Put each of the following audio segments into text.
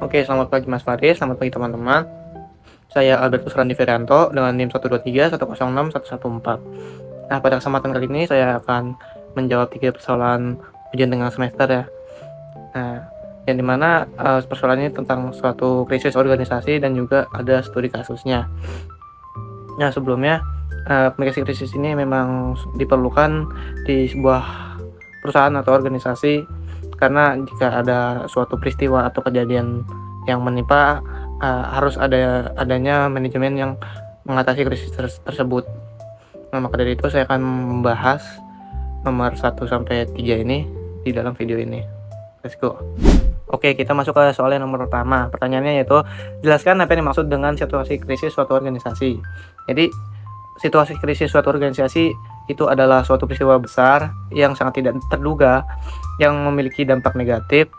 Oke, selamat pagi Mas Faris, selamat pagi teman-teman. Saya Albertus Randi Ferianto dengan NIM 123106114. Nah, pada kesempatan kali ini saya akan menjawab 3 persoalan ujian tengah semester ya. Nah, yang dimana persoalan ini tentang suatu krisis organisasi dan juga ada studi kasusnya. Nah, sebelumnya komunikasi krisis ini memang diperlukan di sebuah perusahaan atau organisasi karena jika ada suatu peristiwa atau kejadian yang menimpa harus adanya manajemen yang mengatasi krisis tersebut. Nah, maka dari itu saya akan membahas nomor 1 sampai 3 ini di dalam video ini. Let's go. Oke, kita masuk ke soal yang nomor pertama. Pertanyaannya yaitu, jelaskan apa yang dimaksud dengan situasi krisis suatu organisasi. Jadi, situasi krisis suatu organisasi itu adalah suatu peristiwa besar yang sangat tidak terduga yang memiliki dampak negatif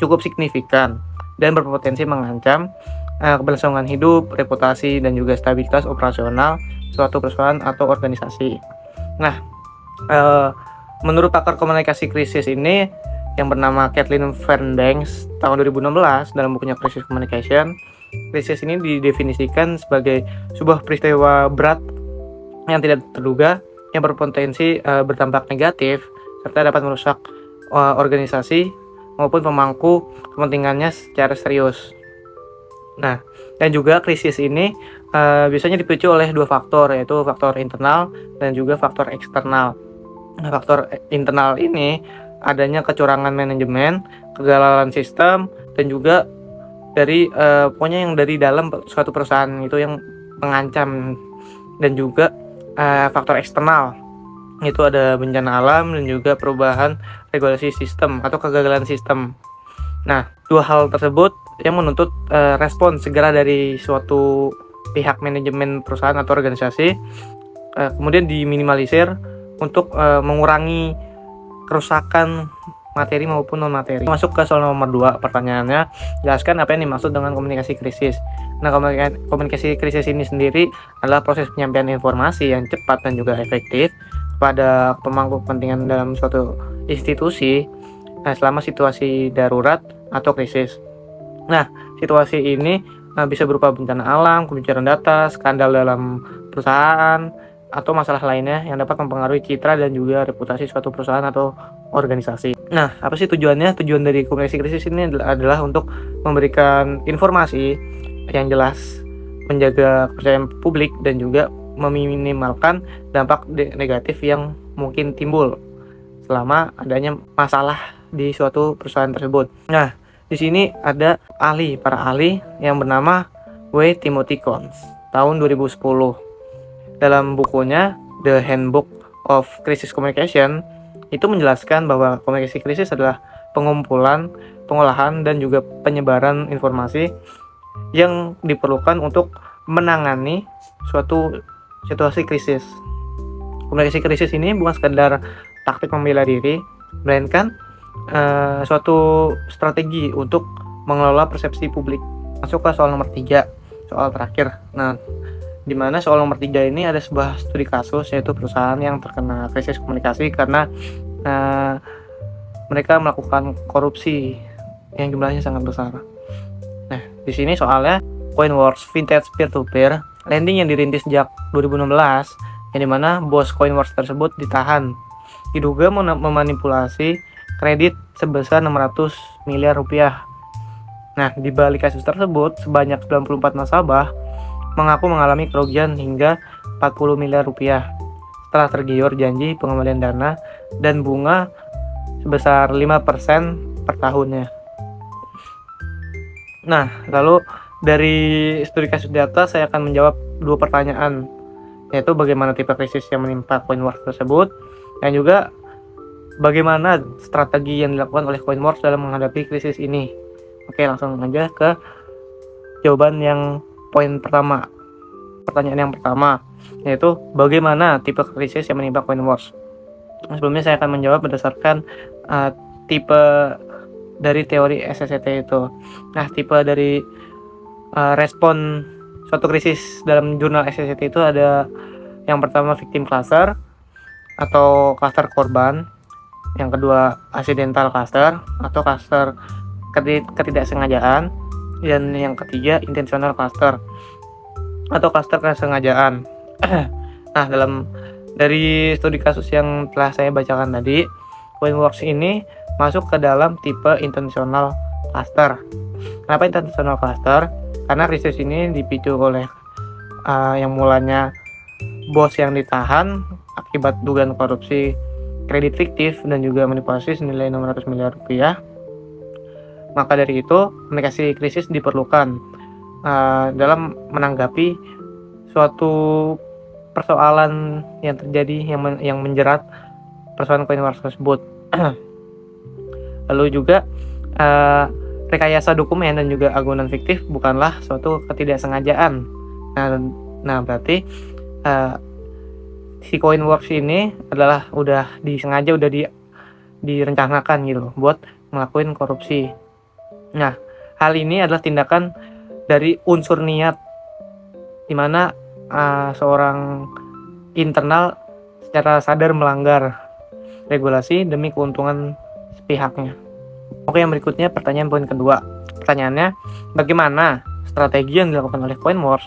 cukup signifikan dan berpotensi mengancam keberlangsungan hidup, reputasi, dan juga stabilitas operasional suatu perusahaan atau organisasi. Nah, menurut pakar komunikasi krisis ini yang bernama Kathleen Fernbanks tahun 2016 dalam bukunya Crisis Communication, krisis ini didefinisikan sebagai sebuah peristiwa berat yang tidak terduga yang berpotensi berdampak negatif serta dapat merusak organisasi maupun pemangku kepentingannya secara serius. Nah, dan juga krisis ini biasanya dipicu oleh 2 faktor, yaitu faktor internal dan juga faktor eksternal. Nah, faktor internal ini adanya kecurangan manajemen, kegagalan sistem, dan juga dari pokoknya yang dari dalam suatu perusahaan itu yang mengancam. Dan juga faktor eksternal itu ada bencana alam dan juga perubahan regulasi sistem atau kegagalan sistem. Nah, 2 hal tersebut yang menuntut respon segera dari suatu pihak manajemen perusahaan atau organisasi, kemudian diminimalisir untuk mengurangi kerusakan materi maupun non materi. Masuk ke soal nomor 2, pertanyaannya, jelaskan apa yang dimaksud dengan komunikasi krisis. Nah, komunikasi krisis ini sendiri adalah proses penyampaian informasi yang cepat dan juga efektif kepada pemangku kepentingan dalam suatu institusi selama situasi darurat atau krisis. Nah, situasi ini bisa berupa bencana alam, kebocoran data, skandal dalam perusahaan, atau masalah lainnya yang dapat mempengaruhi citra dan juga reputasi suatu perusahaan atau organisasi. Nah, apa sih tujuannya? Tujuan dari komunikasi krisis ini adalah untuk memberikan informasi yang jelas, menjaga kepercayaan publik, dan juga meminimalkan dampak negatif yang mungkin timbul selama adanya masalah di suatu perusahaan tersebut. Nah, di sini ada para ahli yang bernama W. Timothy Cons tahun 2010. Dalam bukunya The Handbook of Crisis Communication itu menjelaskan bahwa komunikasi krisis adalah pengumpulan, pengolahan, dan juga penyebaran informasi yang diperlukan untuk menangani suatu situasi krisis. Komunikasi krisis ini bukan sekedar taktik membela diri, melainkan suatu strategi untuk mengelola persepsi publik. Masuk ke soal nomor 3, soal terakhir. Nah, di mana soal nomor 3 ini ada sebuah studi kasus, yaitu perusahaan yang terkena krisis komunikasi karena mereka melakukan korupsi yang jumlahnya sangat besar. Nah, di sini soalnya Coinworks Vintage Peer-to-Peer lending yang dirintis sejak 2016, yang dimana bos Coinworks tersebut ditahan diduga memanipulasi kredit sebesar 600 miliar rupiah. Nah, di balik kasus tersebut sebanyak 94 nasabah mengaku mengalami kerugian hingga 40 miliar rupiah setelah tergiur janji pengembalian dana dan bunga sebesar 5% per tahunnya. Nah, lalu dari studi kasus data saya akan menjawab 2 pertanyaan, yaitu bagaimana tipe krisis yang menimpa Coinworks tersebut dan juga bagaimana strategi yang dilakukan oleh Coinworks dalam menghadapi krisis ini. Oke, langsung aja ke jawaban yang poin pertama. Pertanyaan yang pertama, yaitu bagaimana tipe krisis yang menimpa Coinworks. Sebelumnya saya akan menjawab berdasarkan tipe dari teori SSCT itu. Nah, tipe dari respon suatu krisis dalam jurnal SSCT itu ada yang pertama victim cluster atau cluster korban, yang kedua accidental cluster atau cluster ketidaksengajaan, Dan yang ketiga, intentional cluster atau cluster kesengajaan. Nah, dari studi kasus yang telah saya bacakan tadi, Coinworks ini masuk ke dalam tipe intentional cluster. Kenapa intentional cluster? Karena krisis ini dipicu oleh yang mulanya bos yang ditahan akibat dugaan korupsi kredit fiktif dan juga manipulasi senilai 600 miliar rupiah. Maka dari itu, komunikasi krisis diperlukan dalam menanggapi suatu persoalan yang terjadi yang menjerat persoalan Coinworks tersebut. Lalu juga rekayasa dokumen dan juga agunan fiktif bukanlah suatu ketidaksengajaan. Nah berarti si Coinworks ini adalah udah direncanakan gitu loh buat ngelakuin korupsi. Nah, hal ini adalah tindakan dari unsur niat, di mana seorang internal secara sadar melanggar regulasi demi keuntungan sepihaknya. Oke, yang berikutnya pertanyaan poin kedua. Pertanyaannya, bagaimana strategi yang dilakukan oleh Coinworks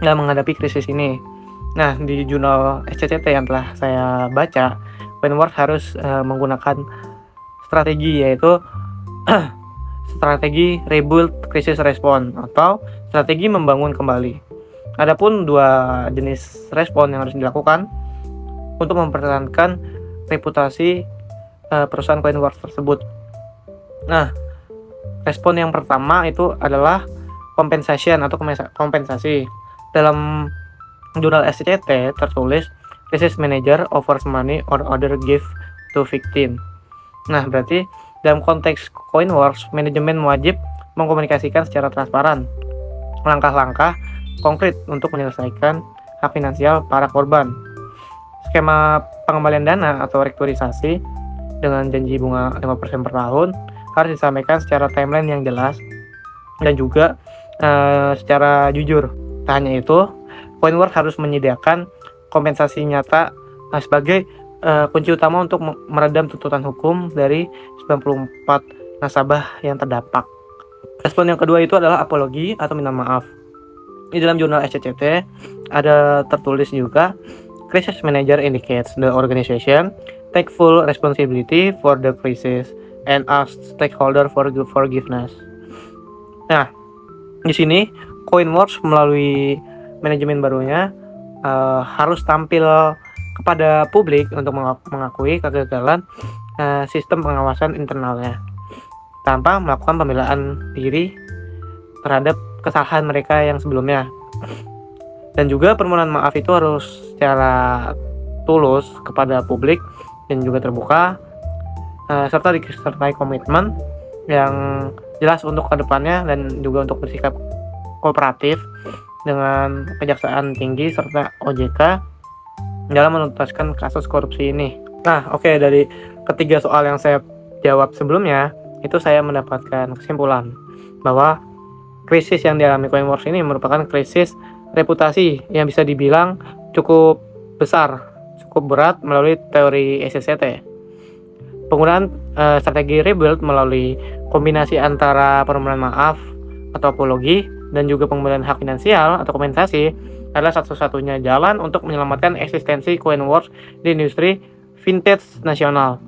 dalam menghadapi krisis ini? Nah, di jurnal SCCT yang telah saya baca, Coinworks harus menggunakan strategi, yaitu strategi rebuild crisis response atau strategi membangun kembali. Adapun dua jenis respon yang harus dilakukan untuk mempertahankan reputasi perusahaan Coinworks tersebut. Nah, respon yang pertama itu adalah compensation atau kompensasi. Dalam jurnal SCCT tertulis crisis manager offers money or other gift to victim. Nah, berarti dalam konteks Coinworks, manajemen wajib mengkomunikasikan secara transparan langkah-langkah konkret untuk menyelesaikan hak finansial para korban. Skema pengembalian dana atau restrukturisasi dengan janji bunga 5% per tahun harus disampaikan secara timeline yang jelas dan juga secara jujur. Tak hanya itu, Coinworks harus menyediakan kompensasi nyata sebagai kunci utama untuk meredam tuntutan hukum dari 94 nasabah yang terdampak. Respon yang kedua itu adalah apologi atau minta maaf. Di dalam jurnal SCCT ada tertulis juga, crisis manager indicates the organization take full responsibility for the crisis and ask stakeholder for forgiveness. Nah, di sini Coinworks melalui manajemen barunya harus tampil kepada publik untuk mengakui kegagalan sistem pengawasan internalnya tanpa melakukan pembelaan diri terhadap kesalahan mereka yang sebelumnya. Dan juga permohonan maaf itu harus secara tulus kepada publik dan juga terbuka, serta disertai komitmen yang jelas untuk kedepannya dan juga untuk bersikap kooperatif dengan Kejaksaan Tinggi serta OJK dalam menuntaskan kasus korupsi ini. Nah, oke, dari ketiga soal yang saya jawab sebelumnya, itu saya mendapatkan kesimpulan bahwa krisis yang dialami Coinworks ini merupakan krisis reputasi yang bisa dibilang cukup besar, cukup berat melalui teori SCCT. Penggunaan strategi rebuild melalui kombinasi antara permohonan maaf atau apologi dan juga pemberian hak finansial atau kompensasi adalah satu-satunya jalan untuk menyelamatkan eksistensi Coinworks di industri vintage nasional.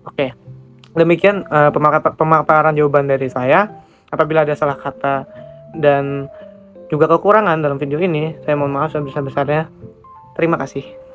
Oke, demikian pemaparan jawaban dari saya. Apabila ada salah kata dan juga kekurangan dalam video ini, saya mohon maaf sebesar-besarnya. Terima kasih.